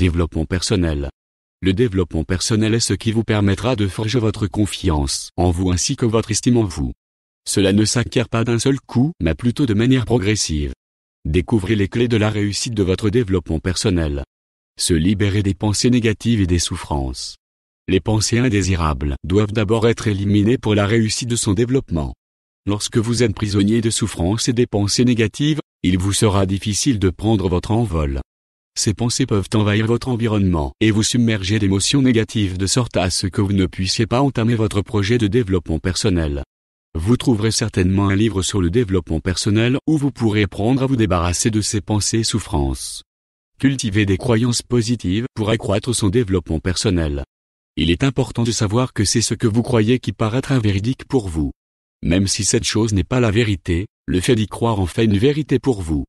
Développement personnel. Le développement personnel est ce qui vous permettra de forger votre confiance en vous ainsi que votre estime en vous. Cela ne s'acquiert pas d'un seul coup, mais plutôt de manière progressive. Découvrez les clés de la réussite de votre développement personnel. Se libérer des pensées négatives et des souffrances. Les pensées indésirables doivent d'abord être éliminées pour la réussite de son développement. Lorsque vous êtes prisonnier de souffrances et des pensées négatives, il vous sera difficile de prendre votre envol. Ces pensées peuvent envahir votre environnement et vous submerger d'émotions négatives de sorte à ce que vous ne puissiez pas entamer votre projet de développement personnel. Vous trouverez certainement un livre sur le développement personnel où vous pourrez apprendre à vous débarrasser de ces pensées et souffrances. Cultiver des croyances positives pour accroître son développement personnel. Il est important de savoir que c'est ce que vous croyez qui paraîtra véridique pour vous. Même si cette chose n'est pas la vérité, le fait d'y croire en fait une vérité pour vous.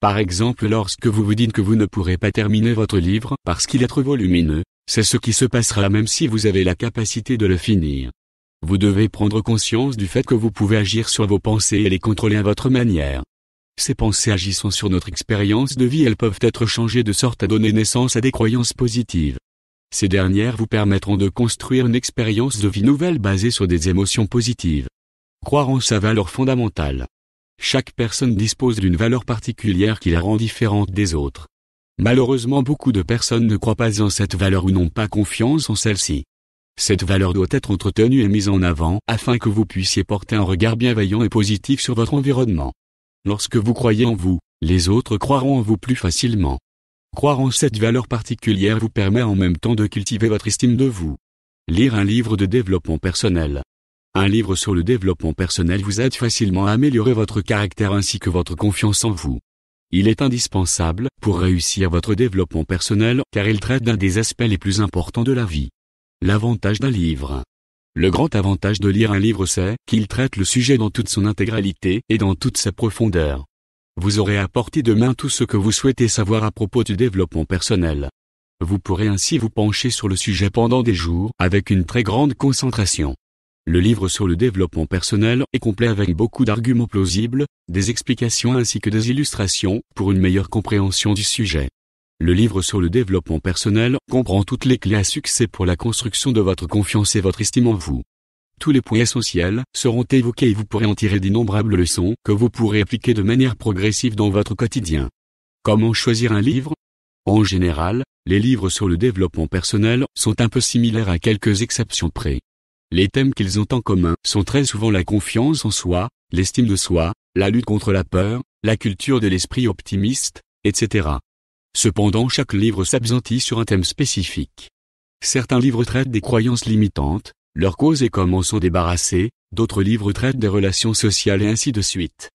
Par exemple, lorsque vous vous dites que vous ne pourrez pas terminer votre livre parce qu'il est trop volumineux, c'est ce qui se passera même si vous avez la capacité de le finir. Vous devez prendre conscience du fait que vous pouvez agir sur vos pensées et les contrôler à votre manière. Ces pensées agissant sur notre expérience de vie, elles peuvent être changées de sorte à donner naissance à des croyances positives. Ces dernières vous permettront de construire une expérience de vie nouvelle basée sur des émotions positives. Croire en sa valeur fondamentale. Chaque personne dispose d'une valeur particulière qui la rend différente des autres. Malheureusement, beaucoup de personnes ne croient pas en cette valeur ou n'ont pas confiance en celle-ci. Cette valeur doit être entretenue et mise en avant afin que vous puissiez porter un regard bienveillant et positif sur votre environnement. Lorsque vous croyez en vous, les autres croiront en vous plus facilement. Croire en cette valeur particulière vous permet en même temps de cultiver votre estime de vous. Lire un livre de développement personnel. Un livre sur le développement personnel vous aide facilement à améliorer votre caractère ainsi que votre confiance en vous. Il est indispensable pour réussir votre développement personnel car il traite d'un des aspects les plus importants de la vie. L'avantage d'un livre. Le grand avantage de lire un livre c'est qu'il traite le sujet dans toute son intégralité et dans toute sa profondeur. Vous aurez à portée de main tout ce que vous souhaitez savoir à propos du développement personnel. Vous pourrez ainsi vous pencher sur le sujet pendant des jours avec une très grande concentration. Le livre sur le développement personnel est complet avec beaucoup d'arguments plausibles, des explications ainsi que des illustrations pour une meilleure compréhension du sujet. Le livre sur le développement personnel comprend toutes les clés à succès pour la construction de votre confiance et votre estime en vous. Tous les points essentiels seront évoqués et vous pourrez en tirer d'innombrables leçons que vous pourrez appliquer de manière progressive dans votre quotidien. Comment choisir un livre ? En général, les livres sur le développement personnel sont un peu similaires à quelques exceptions près. Les thèmes qu'ils ont en commun sont très souvent la confiance en soi, l'estime de soi, la lutte contre la peur, la culture de l'esprit optimiste, etc. Cependant, chaque livre s'appesantit sur un thème spécifique. Certains livres traitent des croyances limitantes, leurs causes et comment s'en débarrasser, d'autres livres traitent des relations sociales et ainsi de suite.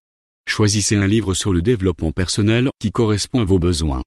Choisissez un livre sur le développement personnel qui correspond à vos besoins.